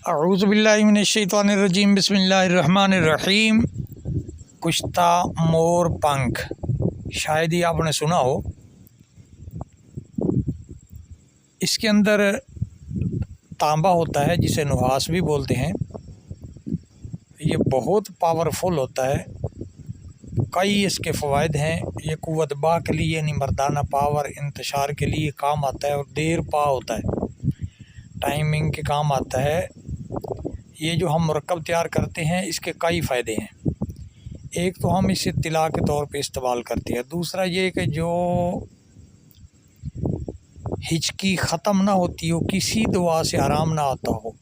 अऊज़ु बिल्लाहि मिनश्शैतानिर्रजीम बिस्मिल्लाहिर्रहमानिर्रहीम। कुश्ता मोर पंख, शायद ही आपने सुना हो। इसके अंदर तांबा होता है जिसे नुहास भी बोलते हैं। ये बहुत पावरफुल होता है, कई इसके फ़वाइद हैं। ये क़ुव्वत बा के लिए यानी मर्दाना पावर इंतशार के लिए काम आता है और देर पा होता है, टाइमिंग के काम आता है। ये जो हम मुरक्कब तैयार करते हैं इसके कई फ़ायदे हैं। एक तो हम इसे तिला के तौर पे इस्तेमाल करते हैं, दूसरा ये कि जो हिचकी ख़त्म ना होती हो, किसी दुआ से आराम ना आता हो,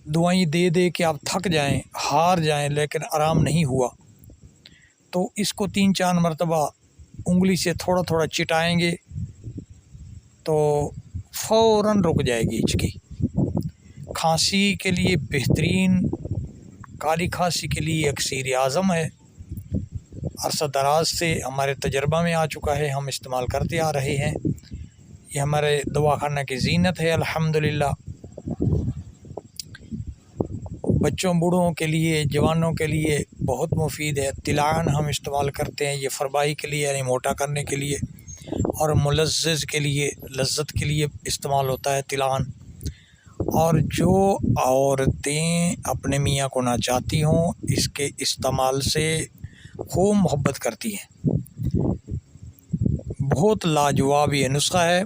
दुआएं दे दे के आप थक जाएं, हार जाएं, लेकिन आराम नहीं हुआ, तो इसको 3-4 मरतबा उंगली से थोड़ा थोड़ा चिटाएंगे तो फ़ौरन रुक जाएगी हिचकी। खांसी के लिए बेहतरीन, काली खांसी के लिए अक्सीर आज़म है। अरसा दराज से हमारे तजर्बा में आ चुका है, हम इस्तेमाल करते आ रहे हैं। ये हमारे दवाखाना की ज़ीनत है अल्हम्दुलिल्लाह। बच्चों बूढ़ों के लिए, जवानों के लिए बहुत मुफीद है। तिलान हम इस्तेमाल करते हैं, ये फरबाई के लिए यानी मोटा करने के लिए, और मुलज़्ज़ के लिए, लज़्ज़त के लिए इस्तेमाल होता है तिलान। और जो औरतें अपने मियाँ को ना चाहती हों, इसके इस्तेमाल से खूब मोहब्बत करती हैं। बहुत लाजवाब ये नुस्खा है।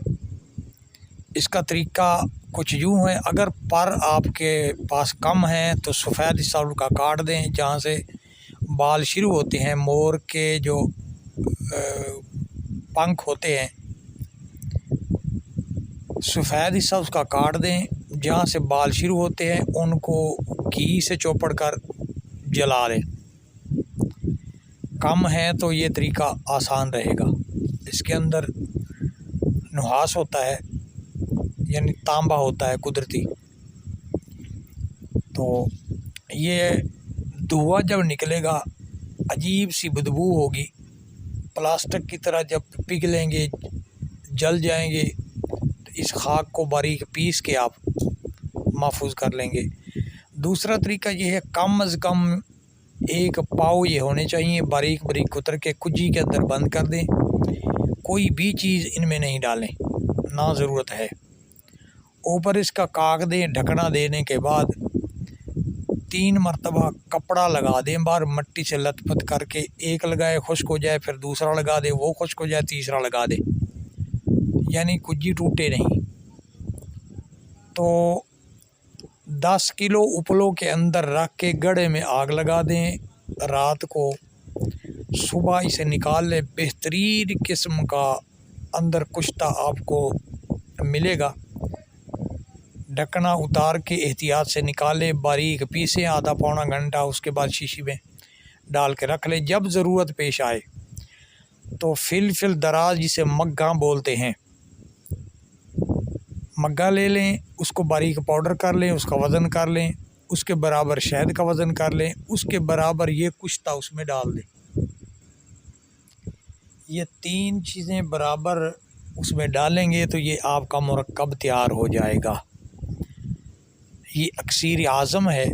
इसका तरीका कुछ यूँ है, अगर पर आपके पास कम है तो सफ़ेद हिस्सा उनका काट दें, जहाँ से बाल शुरू होते हैं। मोर के जो पंख होते हैं, सफ़ेद हिस्सा उसका काट दें, जहाँ से बाल शुरू होते हैं उनको घी से चौपड़ कर जला लें। कम है तो ये तरीका आसान रहेगा। इसके अंदर नुहास होता है यानी तांबा होता है कुदरती, तो ये धुआं जब निकलेगा अजीब सी बदबू होगी, प्लास्टिक की तरह जब पिघलेंगे, जल जाएंगे, तो इस खाक को बारीक पीस के आप महफूज कर लेंगे। दूसरा तरीका ये है, कम अज़ कम 1 पाव ये होने चाहिए, बारीक बारीक कुतर के कुजी के अंदर बंद कर दें। कोई भी चीज़ इनमें नहीं डालें, ना ज़रूरत है। ऊपर इसका काक दें। ढकना देने के बाद 3 मरतबा कपड़ा लगा दें, बाहर मट्टी से लथपथ करके। एक लगाए, खुश्क हो जाए, फिर दूसरा लगा दे, वो खुश्क हो जाए, तीसरा लगा दे, यानी कुजी टूटे नहीं। तो 10 किलो उपलों के अंदर रख के गड़े में आग लगा दें रात को, सुबह इसे निकाल लें। बेहतरीन किस्म का अंदर कुश्ता आपको मिलेगा। ढकना उतार के एहतियात से निकालें, बारीक पीसें, आधा पौना घंटा, उसके बाद शीशी में डाल के रख लें। जब ज़रूरत पेश आए तो फिल दराज, जिसे मग्गा बोलते हैं, मग्गा ले लें, उसको बारीक पाउडर कर लें, उसका वज़न कर लें, उसके बराबर शहद का वज़न कर लें, उसके बराबर ये कुश्ता उसमें डाल दें। ये 3 चीज़ें बराबर उसमें डालेंगे तो ये आपका मुरक्कब तैयार हो जाएगा। ये अक्सीर आज़म है,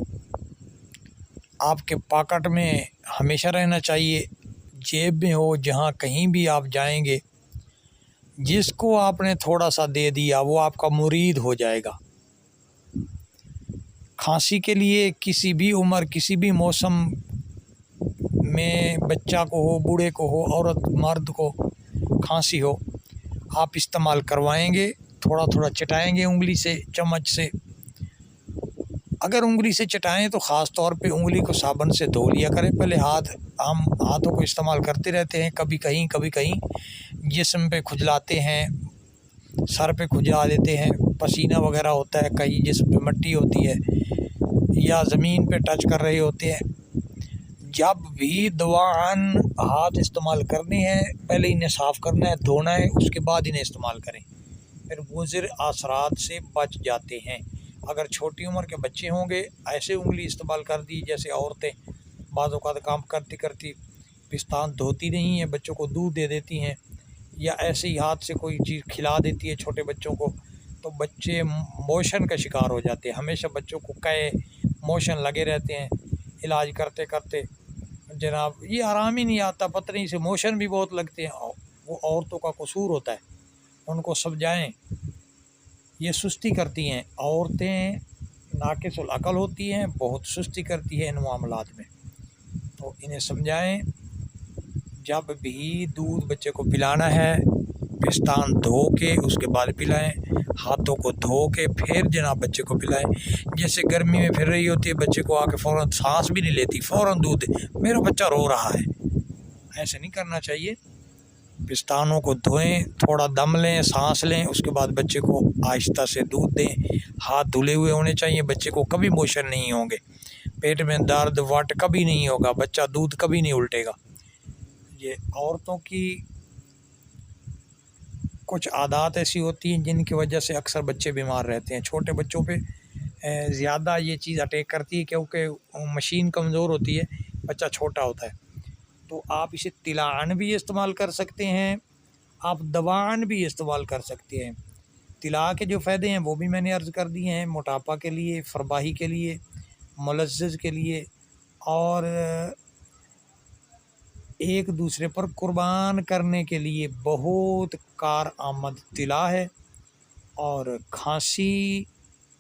आपके पॉकेट में हमेशा रहना चाहिए, जेब में हो, जहाँ कहीं भी आप जाएंगे, जिसको आपने थोड़ा सा दे दिया वो आपका मुरीद हो जाएगा। खांसी के लिए किसी भी उम्र, किसी भी मौसम में, बच्चा को हो, बूढ़े को हो, औरत मर्द को खांसी हो, आप इस्तेमाल करवाएंगे। थोड़ा थोड़ा चटाएंगे उंगली से, चम्मच से। अगर उंगली से चटाएं तो ख़ास तौर पे उंगली को साबुन से धो लिया करें पहले। हम हाथों को इस्तेमाल करते रहते हैं, कभी कहीं जिस्म पे खुजलाते हैं, सर पे खुजला देते हैं, पसीना वगैरह होता है, कहीं जिस्म पे मट्टी होती है या ज़मीन पे टच कर रहे होते हैं। जब भी दवान हाथ इस्तेमाल करने हैं, पहले इन्हें साफ़ करना है, धोना है, उसके बाद इन्हें इस्तेमाल करें, फिर मुज़िर असरात से बच जाते हैं। अगर छोटी उम्र के बच्चे होंगे, ऐसे उंगली इस्तेमाल कर दी, जैसे औरतें बाज़ औक़ात काम करती करती पिस्तान धोती नहीं हैं, बच्चों को दूध दे देती हैं, या ऐसे ही हाथ से कोई चीज़ खिला देती है छोटे बच्चों को, تو بچے موشن کا شکار ہو جاتے ہیں. ہمیشہ بچوں کو موشن لگے رہتے ہیں علاج کرتے کرتے. جناب یہ آرام ہی نہیں آتا، پتہ نہیں سے موشن بھی بہت لگتے ہیں. وہ عورتوں کا قصور ہوتا ہے، ان کو سمجھائیں. یہ سستی کرتی ہیں عورتیں، ناقص العقل ہوتی ہیں، بہت سستی کرتی ہے ان معاملات میں. تو انہیں سمجھائیں جب بھی دودھ بچے کو پلانا ہے پستان دھو کے اس کے بعد پلائیں، ہاتھوں کو دھو کے پھر جناب بچے کو پلائیں. جیسے گرمی میں پھر رہی ہوتی ہے، بچے کو آ کے فوراً سانس بھی نہیں لیتی، فوراً دودھ میرا بچہ رو رہا ہے. ایسے نہیں کرنا چاہیے. پستانوں کو دھوئیں، تھوڑا دم لیں، سانس لیں، اس کے بعد بچے کو آہستہ سے دودھ دیں. ہاتھ دھلے ہوئے ہونے چاہیے. بچے کو کبھی موشن نہیں ہوں گے، پیٹ میں درد وٹ کبھی نہیں ہوگا، بچہ دودھ کبھی نہیں الٹے گا. یہ عورتوں کی کچھ عادات ایسی ہوتی ہیں جن کی وجہ سے اکثر بچے بیمار رہتے ہیں. چھوٹے بچوں پہ زیادہ یہ چیز اٹیک کرتی ہے کیونکہ مشین کمزور ہوتی ہے، بچہ چھوٹا ہوتا ہے. تو آپ اسے تلاعن بھی استعمال کر سکتے ہیں، آپ دوان بھی استعمال کر سکتے ہیں. طلا کے جو فائدے ہیں وہ بھی میں نے عرض کر دیے ہیں. موٹاپا کے لیے، فرباہی کے لیے، ملذذ کے لیے، اور ایک دوسرے پر قربان کرنے کے لیے بہت کارآمد طلا ہے. اور کھانسی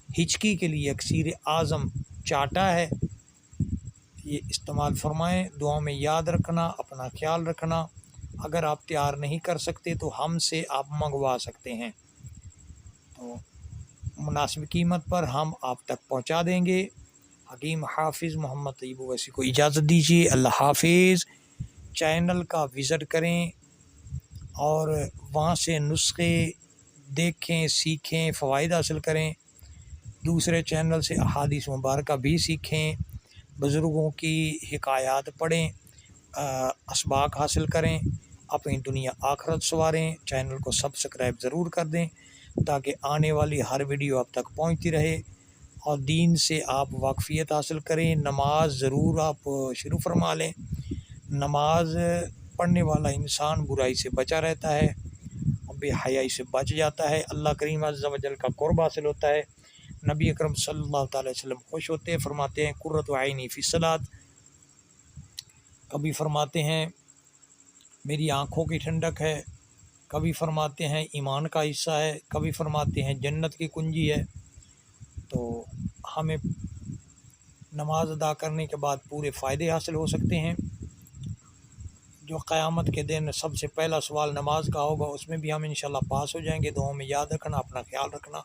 ہچکی کے لیے اکسیر اعظم چاٹا ہے. یہ استعمال فرمائیں. دعاؤں میں یاد رکھنا، اپنا خیال رکھنا. اگر آپ تیار نہیں کر سکتے تو ہم سے آپ منگوا سکتے ہیں، تو مناسب قیمت پر ہم آپ تک پہنچا دیں گے. حکیم حافظ محمد طیب اویسی کو اجازت دیجیے. اللہ حافظ. چینل کا وزٹ کریں اور وہاں سے نسخے دیکھیں، سیکھیں، فوائد حاصل کریں. دوسرے چینل سے احادیث مبارکہ بھی سیکھیں، بزرگوں کی حکایات پڑھیں، اسباق حاصل کریں، اپنی دنیا آخرت سنواریں. چینل کو سبسکرائب ضرور کر دیں تاکہ آنے والی ہر ویڈیو آپ تک پہنچتی رہے اور دین سے آپ واقفیت حاصل کریں. نماز ضرور آپ شروع فرما لیں. نماز پڑھنے والا انسان برائی سے بچا رہتا ہے، بے حیائی سے بچ جاتا ہے، اللہ کریم عز و جل کا قرب حاصل ہوتا ہے. نبی اکرم صلی اللہ تعالی وسلم خوش ہوتے ہیں، فرماتے ہیں قرۃ عینی فی الصلاۃ. کبھی فرماتے ہیں میری آنکھوں کی ٹھنڈک ہے، کبھی فرماتے ہیں ایمان کا حصہ ہے، کبھی فرماتے ہیں جنت کی کنجی ہے. تو ہمیں نماز ادا کرنے کے بعد پورے فائدے حاصل ہو سکتے ہیں. جو قیامت کے دن سب سے پہلا سوال نماز کا ہوگا اس میں بھی ہم انشاءاللہ پاس ہو جائیں گے. دعاؤں میں یاد رکھنا، اپنا خیال رکھنا.